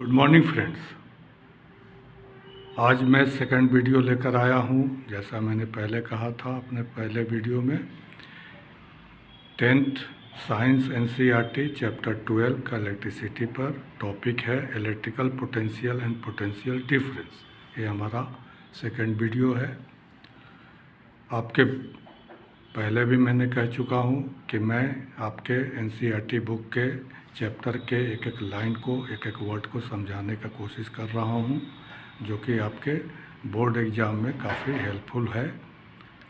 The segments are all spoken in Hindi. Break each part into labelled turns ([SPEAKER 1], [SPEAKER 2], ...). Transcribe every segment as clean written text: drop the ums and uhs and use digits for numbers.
[SPEAKER 1] Good morning friends. आज मैं सेकंड वीडियो लेकर आया हूँ। जैसा मैंने पहले कहा था अपने पहले वीडियो में, 10th साइंस एनसीईआरटी चैप्टर 12 का इलेक्ट्रिसिटी पर टॉपिक है electrical potential and potential difference. ये हमारा सेकंड वीडियो है। आपके पहले भी मैंने कह चुका हूँ कि मैं आपके एनसीईआरटी बुक के चैप्टर के एक एक लाइन को, एक एक वर्ड को समझाने का कोशिश कर रहा हूँ, जो कि आपके बोर्ड एग्ज़ाम में काफ़ी हेल्पफुल है।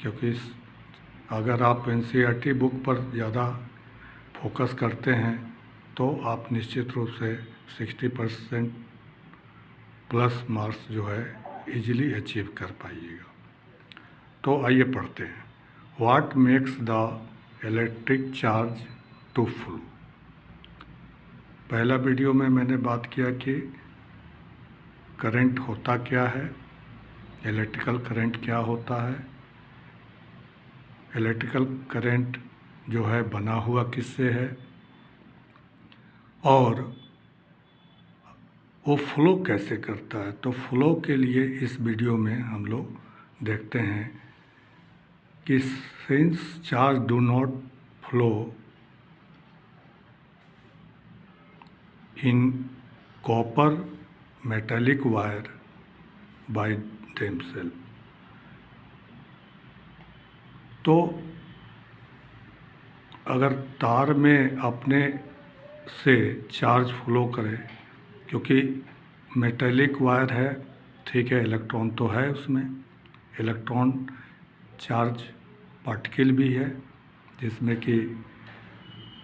[SPEAKER 1] क्योंकि अगर आप एनसीईआरटी बुक पर ज़्यादा फोकस करते हैं तो आप निश्चित रूप से 60% प्लस मार्क्स जो है इजीली अचीव कर पाइएगा। तो आइए पढ़ते हैं। What makes the electric charge to flow. पहला वीडियो में मैंने बात किया कि करंट होता क्या है, इलेक्ट्रिकल करंट क्या होता है, इलेक्ट्रिकल करंट जो है बना हुआ किससे है, और वो फ्लो कैसे करता है। तो फ्लो के लिए इस वीडियो में हम लोग देखते हैं कि since charge do not flow in copper metallic wire by themselves, तो अगर तार में अपने से चार्ज फ्लो करे, क्योंकि मेटालिक वायर है, ठीक है, इलेक्ट्रॉन तो है उसमें, इलेक्ट्रॉन चार्ज पार्टिकल भी है जिसमें कि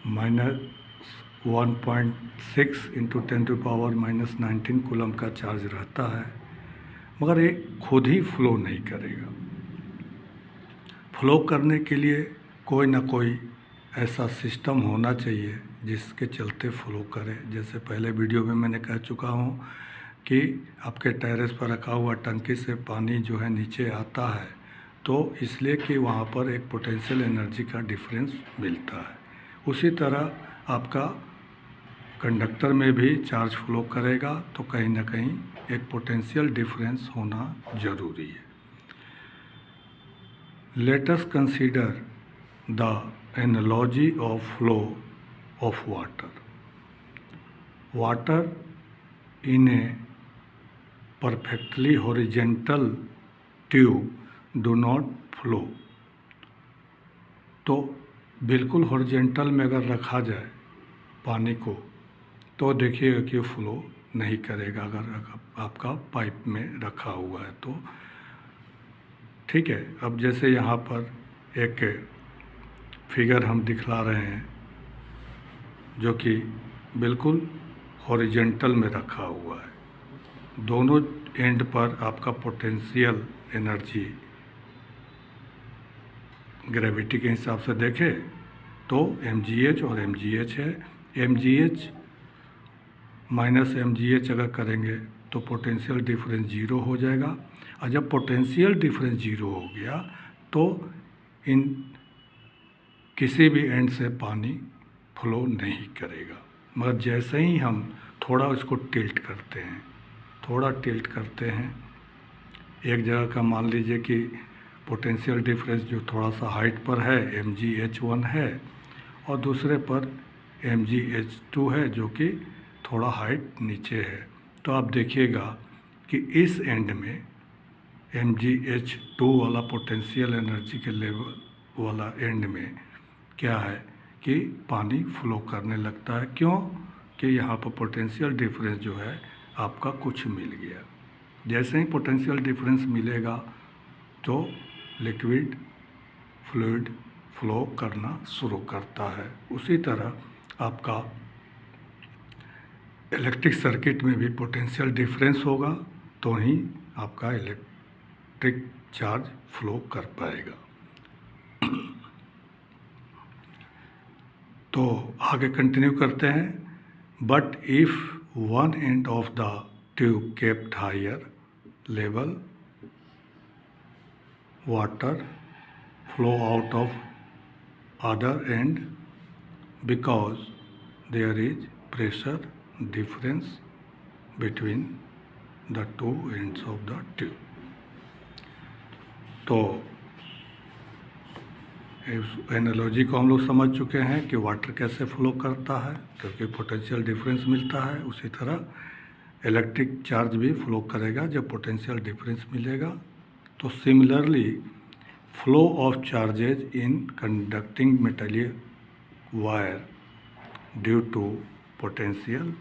[SPEAKER 1] -1.6 इंटू 10⁻⁻19 कूलम का चार्ज रहता है, मगर ये खुद ही फ्लो नहीं करेगा। फ्लो करने के लिए कोई ना कोई ऐसा सिस्टम होना चाहिए जिसके चलते फ्लो करे। जैसे पहले वीडियो में मैंने कह चुका हूँ कि आपके टेरेस पर रखा हुआ टंकी से पानी जो है नीचे आता है, तो इसलिए कि वहाँ पर एक पोटेंशियल एनर्जी का डिफरेंस मिलता है। उसी तरह आपका कंडक्टर में भी चार्ज फ्लो करेगा तो कहीं ना कहीं एक पोटेंशियल डिफरेंस होना ज़रूरी है। Let us consider the analogy of flow of water. Water in a perfectly horizontal tube do not flow. तो बिल्कुल हॉरिजेंटल में अगर रखा जाए पानी को तो देखिएगा कि फ्लो नहीं करेगा। अगर आपका पाइप में रखा हुआ है तो ठीक है। अब जैसे यहाँ पर एक फिगर हम दिखला रहे हैं जो कि बिल्कुल हॉरिजेंटल में रखा हुआ है। दोनों एंड पर आपका पोटेंशियल एनर्जी ग्रेविटी के हिसाब से देखें तो mgh और mgh है। mgh माइनस mgh अगर करेंगे तो पोटेंशियल डिफरेंस ज़ीरो हो जाएगा, और जब पोटेंशियल डिफरेंस ज़ीरो हो गया तो इन किसी भी एंड से पानी फ्लो नहीं करेगा। मगर जैसे ही हम थोड़ा उसको टिल्ट करते हैं, एक जगह का मान लीजिए कि पोटेंशियल डिफरेंस जो थोड़ा सा हाइट पर है mgh1 है, और दूसरे पर mgh2 है जो कि थोड़ा हाइट नीचे है, तो आप देखिएगा कि इस एंड में mgh2 वाला पोटेंशियल एनर्जी के लेवल वाला एंड में क्या है कि पानी फ्लो करने लगता है। क्यों कि यहाँ पर पोटेंशियल डिफरेंस जो है आपका कुछ मिल गया। जैसे ही पोटेंशियल डिफरेंस मिलेगा तो लिक्विड फ्लूइड फ्लो करना शुरू करता है। उसी तरह आपका इलेक्ट्रिक सर्किट में भी पोटेंशियल डिफरेंस होगा तो ही आपका इलेक्ट्रिक चार्ज फ्लो कर पाएगा। तो आगे कंटिन्यू करते हैं। But if one end of the tube kept higher level, water flow out of other end because there is pressure difference between the two ends of the tube. तो इस एनालॉजी को हम लोग समझ चुके हैं कि वाटर कैसे फ्लो करता है, क्योंकि पोटेंशियल डिफरेंस मिलता है। उसी तरह इलेक्ट्रिक चार्ज भी फ्लो करेगा जब पोटेंशियल डिफरेंस मिलेगा। तो similarly flow of charges in conducting metal wire due to potential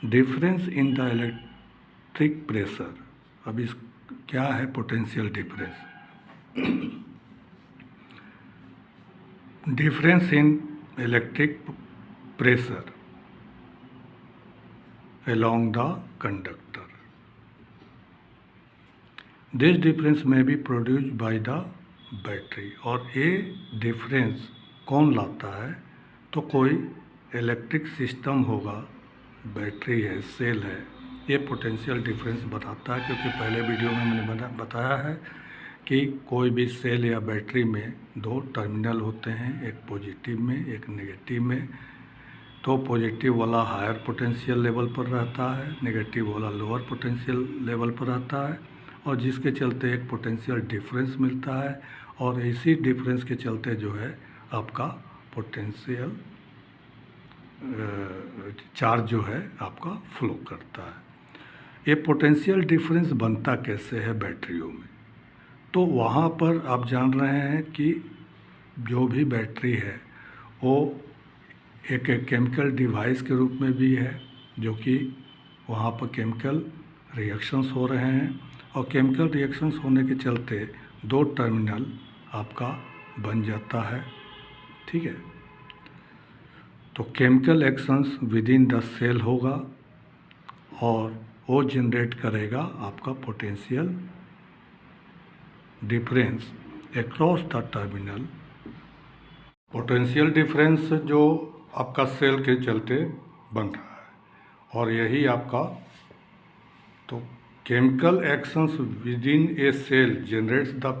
[SPEAKER 1] difference in the electric pressure. अब इस क्या है potential difference? Difference in electric pressure along the conductor. This difference may be produced by the battery. और ये डिफरेंस कौन लाता है? तो कोई इलेक्ट्रिक सिस्टम होगा, बैटरी है, सेल है, ये पोटेंशियल डिफरेंस बताता है। क्योंकि पहले वीडियो में मैंने बताया है कि कोई भी सेल या बैटरी में दो टर्मिनल होते हैं, एक पॉजिटिव में एक नेगेटिव में। तो पॉजिटिव वाला हायर पोटेंशियल लेवल पर रहता है, नेगेटिव वाला लोअर पोटेंशियल लेवल पर रहता है, और जिसके चलते एक पोटेंशियल डिफरेंस मिलता है। और इसी डिफरेंस के चलते जो है आपका पोटेंशियल चार्ज जो है आपका फ्लो करता है। ये पोटेंशियल डिफरेंस बनता कैसे है बैटरियों में? तो वहाँ पर आप जान रहे हैं कि जो भी बैटरी है वो एक केमिकल डिवाइस के रूप में भी है, जो कि वहाँ पर केमिकल रिएक्शंस हो रहे हैं, और केमिकल रिएक्शंस होने के चलते दो टर्मिनल आपका बन जाता है। ठीक है, तो chemical actions within the cell होगा और वो जनरेट करेगा आपका potential difference across the terminal. Potential difference जो आपका सेल के चलते बन रहा है, और यही आपका तो chemical actions within a cell generates the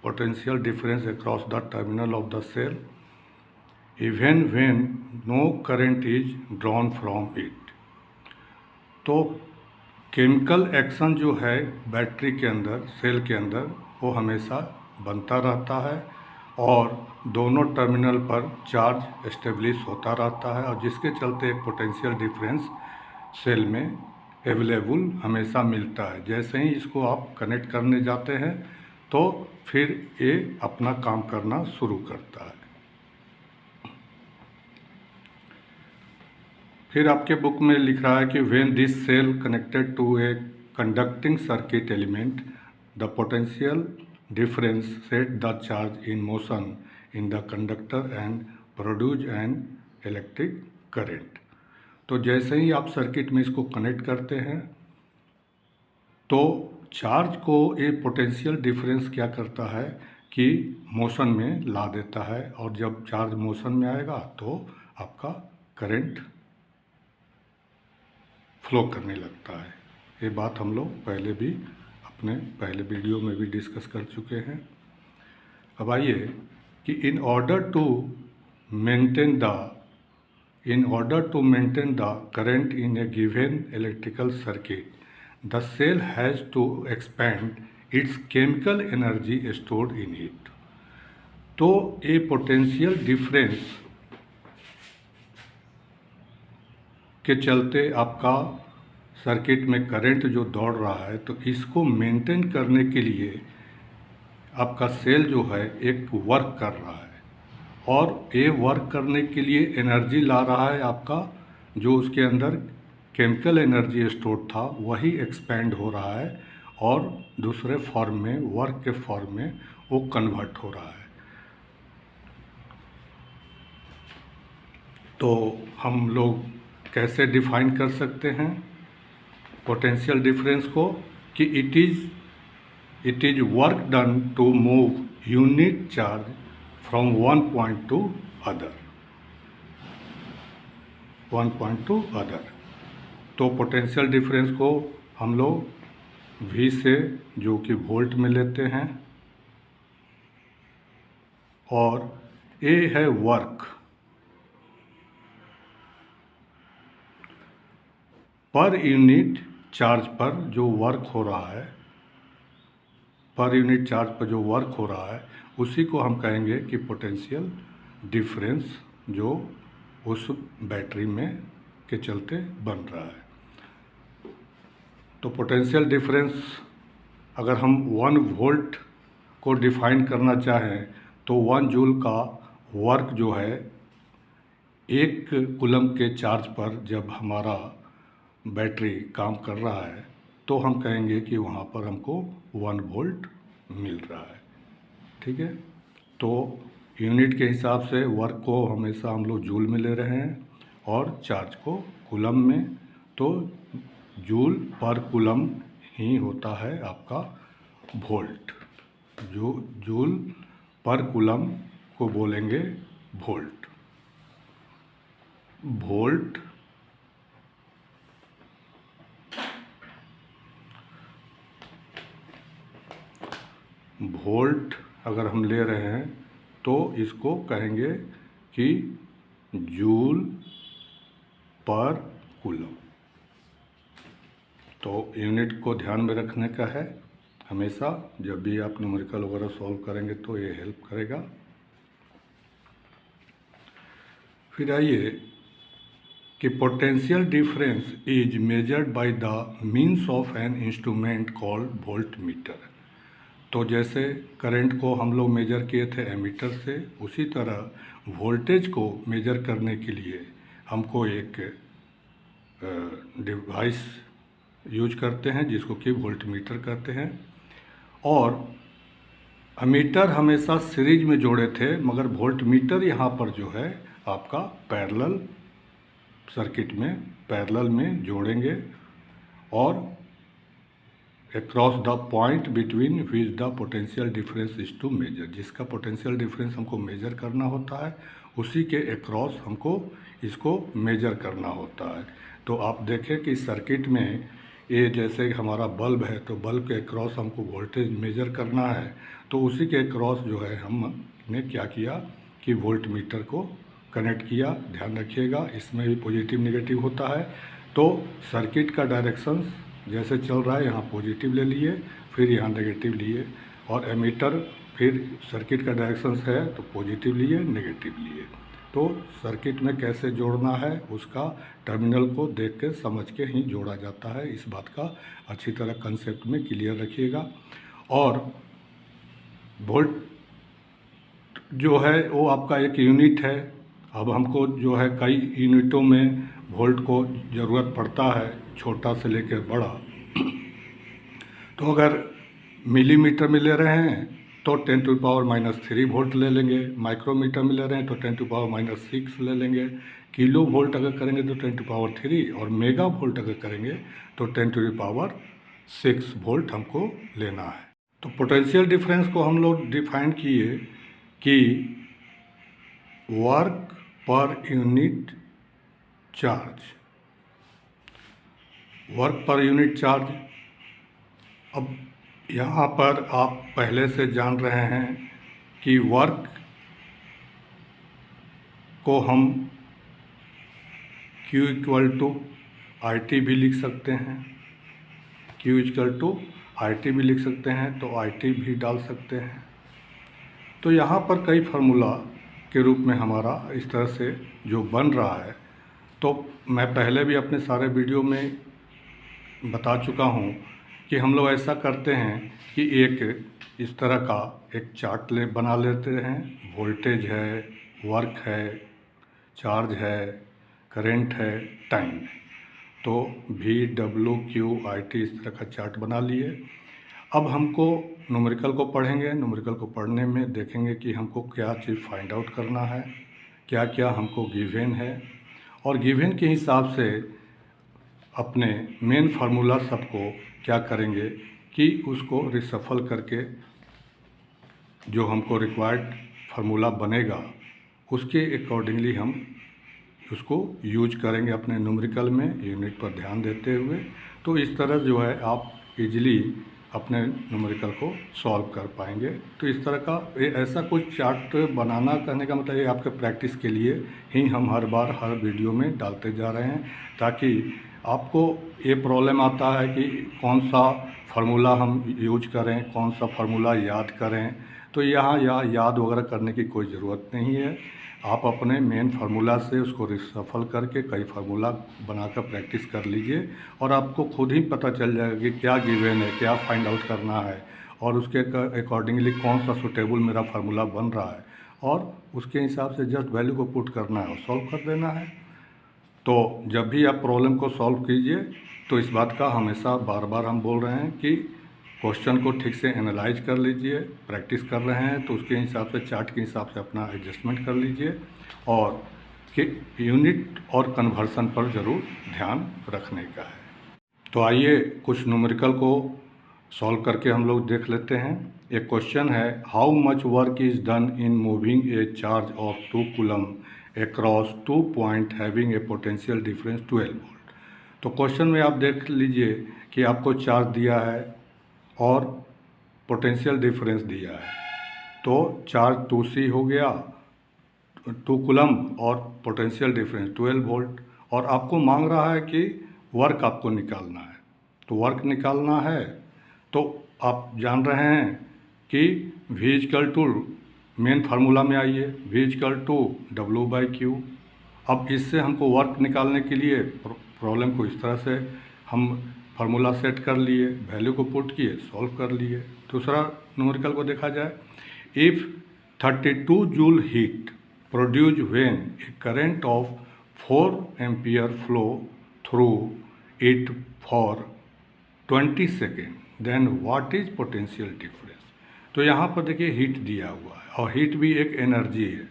[SPEAKER 1] potential difference across the terminal of the cell even when no current is drawn from it. तो केमिकल एक्शन जो है बैटरी के अंदर, सेल के अंदर, वो हमेशा बनता रहता है और दोनों टर्मिनल पर चार्ज एस्टेब्लिश होता रहता है, और जिसके चलते एक पोटेंशियल डिफरेंस सेल में अवेलेबल हमेशा मिलता है। जैसे ही इसको आप कनेक्ट करने जाते हैं तो फिर ये अपना काम करना शुरू करता है। फिर आपके बुक में लिख रहा है कि when this cell connected to a conducting circuit element the potential difference set the charge in motion in the conductor and produce an electric current। तो जैसे ही आप सर्किट में इसको कनेक्ट करते हैं तो चार्ज को ये पोटेंशियल डिफरेंस क्या करता है कि मोशन में ला देता है, और जब चार्ज मोशन में आएगा तो आपका करंट फ्लो करने लगता है। ये बात हम लोग पहले भी अपने पहले वीडियो में भी डिस्कस कर चुके हैं। अब आइए कि in order to maintain the current in a given electrical circuit the cell has to expend its chemical energy stored in it. तो ये पोटेंशियल डिफरेंस के चलते आपका सर्किट में करंट जो दौड़ रहा है, तो इसको मेंटेन करने के लिए आपका सेल जो है एक वर्क कर रहा है, और ये वर्क करने के लिए एनर्जी ला रहा है। आपका जो उसके अंदर केमिकल एनर्जी स्टोर था वही एक्सपेंड हो रहा है और दूसरे फॉर्म में, वर्क के फॉर्म में वो कन्वर्ट हो रहा है। तो हम लोग कैसे डिफाइन कर सकते हैं पोटेंशियल डिफरेंस को कि it is work done to move unit charge from one point to other. तो पोटेंशियल डिफरेंस को हम लोग V से, जो कि वोल्ट में लेते हैं, और A है वर्क, पर यूनिट चार्ज पर जो वर्क हो रहा है, पर यूनिट चार्ज पर जो वर्क हो रहा है उसी को हम कहेंगे कि पोटेंशियल डिफरेंस जो उस बैटरी में के चलते बन रहा है। तो पोटेंशियल डिफरेंस अगर हम 1 वोल्ट को डिफाइन करना चाहें तो 1 जूल का वर्क जो है 1 कूलम के चार्ज पर जब हमारा बैटरी काम कर रहा है तो हम कहेंगे कि वहाँ पर हमको 1 वोल्ट मिल रहा है। ठीक है, तो यूनिट के हिसाब से वर्क को हमेशा हम लोग जूल में ले रहे हैं और चार्ज को कूलम में, तो जूल पर कूलम ही होता है आपका वोल्ट। जो जूल पर कूलम को बोलेंगे वोल्ट। वोल्ट अगर हम ले रहे हैं तो इसको कहेंगे कि जूल पर कूलम। तो यूनिट को ध्यान में रखने का है हमेशा, जब भी आप न्यूमेरिकल वगैरह सॉल्व करेंगे तो ये हेल्प करेगा। फिर आइए कि potential difference is measured by the means of an instrument called volt meter. तो जैसे करंट को हम लोग मेजर किए थे एमीटर से, उसी तरह वोल्टेज को मेजर करने के लिए हमको एक डिवाइस यूज करते हैं जिसको कि वोल्ट मीटर कहते हैं। और एमीटर हमेशा सीरीज में जोड़े थे, मगर वोल्ट मीटर यहाँ पर जो है आपका पैरेलल सर्किट में पैरेलल में जोड़ेंगे और across the point between which the potential difference is to measure. जिसका पोटेंशियल डिफरेंस हमको मेजर करना होता है उसी के अक्रॉस हमको इसको मेजर करना होता है। तो आप देखें कि सर्किट में ये जैसे हमारा बल्ब है तो बल्ब के अक्रॉस हमको वोल्टेज मेजर करना है, तो उसी के अक्रॉस जो है हमने क्या किया कि वोल्ट मीटर को कनेक्ट किया। ध्यान रखिएगा इसमें भी पॉजिटिव नेगेटिव होता है। तो सर्किट का डायरेक्शन जैसे चल रहा है यहाँ पॉजिटिव ले लिए, फिर यहाँ नेगेटिव लिए, और एमीटर फिर सर्किट का डायरेक्शन है तो पॉजिटिव लिए नेगेटिव लिए। तो सर्किट में कैसे जोड़ना है उसका टर्मिनल को देख के समझ के ही जोड़ा जाता है। इस बात का अच्छी तरह कंसेप्ट में क्लियर रखिएगा। और वोल्ट जो है वो आपका एक यूनिट है। अब हमको जो है कई यूनिटों में वोल्ट को ज़रूरत पड़ता है, छोटा से लेकर बड़ा। तो अगर मिलीमीटर में ले रहे हैं तो 10⁻³ वोल्ट ले लेंगे, माइक्रोमीटर में ले रहे हैं तो 10⁻⁶ ले लेंगे, किलो वोल्ट अगर करेंगे तो 10⁻³ और मेगा वोल्ट अगर करेंगे तो 10⁻6 वोल्ट हमको लेना है। तो पोटेंशियल डिफरेंस को हम लोग डिफाइन किए कि work per unit charge, work per unit charge. अब यहाँ पर आप पहले से जान रहे हैं कि वर्क को हम Q = IT भी लिख सकते हैं, Q = IT भी लिख सकते हैं, तो IT भी डाल सकते हैं। तो यहाँ पर कई फार्मूला के रूप में हमारा इस तरह से जो बन रहा है, तो मैं पहले भी अपने सारे वीडियो में बता चुका हूँ कि हम लोग ऐसा करते हैं कि एक इस तरह का एक चार्ट बना लेते हैं। वोल्टेज है, वर्क है, चार्ज है, करंट है, टाइम है। तो VWQIT इस तरह का चार्ट बना लिए। अब हमको न्यूमेरिकल को पढ़ेंगे। न्यूमेरिकल को पढ़ने में देखेंगे कि हमको क्या चीज़ फाइंड आउट करना है, क्या क्या हमको गिवन है, और गिवन के हिसाब से अपने मेन फार्मूला सबको क्या करेंगे कि उसको रिसफल करके जो हमको रिक्वायर्ड फार्मूला बनेगा उसके अकॉर्डिंगली हम उसको यूज करेंगे अपने न्यूमेरिकल में, यूनिट पर ध्यान देते हुए। तो इस तरह जो है आप इजीली अपने न्यूमेरिकल को सॉल्व कर पाएंगे। तो इस तरह का ऐसा कुछ चार्ट बनाना, कहने का मतलब ये आपके प्रैक्टिस के लिए ही हम हर बार हर वीडियो में डालते जा रहे हैं, ताकि आपको ये प्रॉब्लम आता है कि कौन सा फार्मूला हम यूज करें, कौन सा फार्मूला याद करें, तो यहाँ याद वगैरह करने की कोई ज़रूरत नहीं है। आप अपने मेन फार्मूला से उसको रिशफल करके कई फार्मूला बनाकर प्रैक्टिस कर लीजिए और आपको खुद ही पता चल जाएगा कि क्या गिवन है, क्या फाइंड आउट करना है और उसके अकॉर्डिंगली कौन सा सूटेबल मेरा फार्मूला बन रहा है और उसके हिसाब से जस्ट वैल्यू को पुट करना है और सॉल्व कर देना है। तो जब भी आप प्रॉब्लम को सॉल्व कीजिए तो इस बात का हमेशा बार बार हम बोल रहे हैं कि क्वेश्चन को ठीक से एनालाइज कर लीजिए। प्रैक्टिस कर रहे हैं तो उसके हिसाब से चार्ट के हिसाब से अपना एडजस्टमेंट कर लीजिए और कि यूनिट और कन्वर्सन पर ज़रूर ध्यान रखने का है। तो आइए कुछ न्यूमेरिकल को सॉल्व करके हम लोग देख लेते हैं। एक क्वेश्चन है, how much work is done in moving A charge of 2 coulomb across 2 point having a potential difference 12 volt. तो क्वेश्चन में आप देख लीजिए कि आपको चार्ज दिया है और पोटेंशियल डिफरेंस दिया है। तो चार्ज 2C हो गया 2 कूलम और पोटेंशियल डिफरेंस 12 वोल्ट और आपको मांग रहा है कि वर्क आपको निकालना है। तो वर्क निकालना है तो आप जान रहे हैं कि V equal to main formula में आइए, V इक्वल टू W/Q। अब इससे हमको वर्क निकालने के लिए प्रॉब्लम को इस तरह से हम फार्मूला सेट कर लिए, वैल्यू को पुट किए, सॉल्व कर लिए। दूसरा न्यूमेरिकल को देखा जाए, if 32 joule heat produce when a current of 4 ampere flow through it for 20 second then what is potential difference. तो यहाँ पर देखिए हीट दिया हुआ है और हीट भी एक एनर्जी है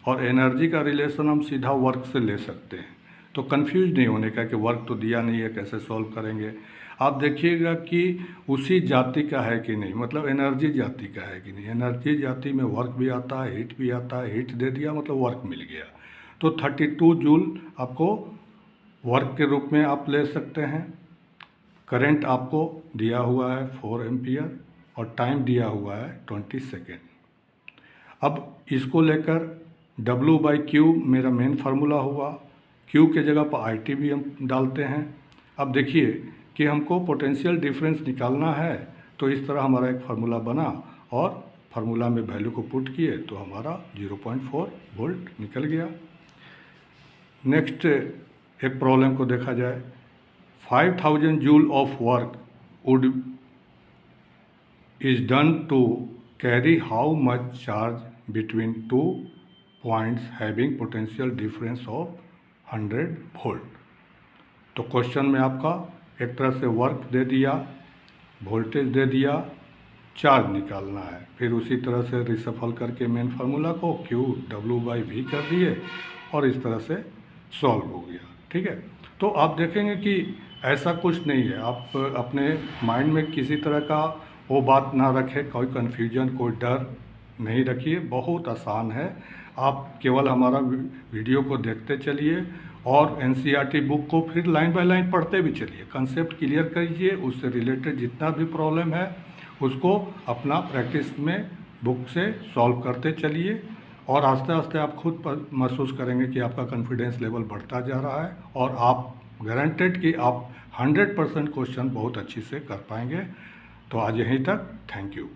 [SPEAKER 1] और एनर्जी का रिलेशन हम सीधा वर्क से ले सकते हैं। तो कंफ्यूज नहीं होने का कि वर्क तो दिया नहीं है, कैसे सॉल्व करेंगे। आप देखिएगा कि उसी जाति का है कि नहीं, मतलब एनर्जी जाति का है कि नहीं। एनर्जी जाति में वर्क भी आता है, हीट भी आता है। हीट दे दिया मतलब वर्क मिल गया। तो 32 जूल आपको वर्क के रूप में आप ले सकते हैं। करंट आपको दिया हुआ है 4 एम्पियर और टाइम दिया हुआ है 20 सेकेंड। अब इसको लेकर W/Q मेरा मेन फार्मूला हुआ। Q के जगह पर IT भी हम डालते हैं। अब देखिए कि हमको पोटेंशियल डिफरेंस निकालना है तो इस तरह हमारा एक फार्मूला बना और फार्मूला में वैल्यू को पुट किए तो हमारा 0.4 वोल्ट निकल गया। नेक्स्ट एक प्रॉब्लम को देखा जाए, 5000 joule of work would is done to carry how much charge between 2 points having potential difference of 100 volt। तो क्वेश्चन में आपका एक तरह से वर्क दे दिया, वोल्टेज दे दिया, चार्ज निकालना है। फिर उसी तरह से रिशफल करके मेन फार्मूला को Q W/V कर दिए और इस तरह से सॉल्व हो गया। ठीक है, तो आप देखेंगे कि ऐसा कुछ नहीं है। आप अपने माइंड में किसी तरह का वो बात ना रखें, कोई कन्फ्यूजन, कोई डर नहीं रखिए। बहुत आसान है। आप केवल हमारा वीडियो को देखते चलिए और NCERT बुक को फिर लाइन बाय लाइन पढ़ते भी चलिए। कंसेप्ट क्लियर कीजिए, उससे रिलेटेड जितना भी प्रॉब्लम है उसको अपना प्रैक्टिस में बुक से सॉल्व करते चलिए और आस्ते आस्ते आप खुद महसूस करेंगे कि आपका कॉन्फिडेंस लेवल बढ़ता जा रहा है और आप गारंटेड कि आप 100% क्वेश्चन बहुत अच्छी से कर पाएंगे। तो आज यहीं तक, थैंक यू।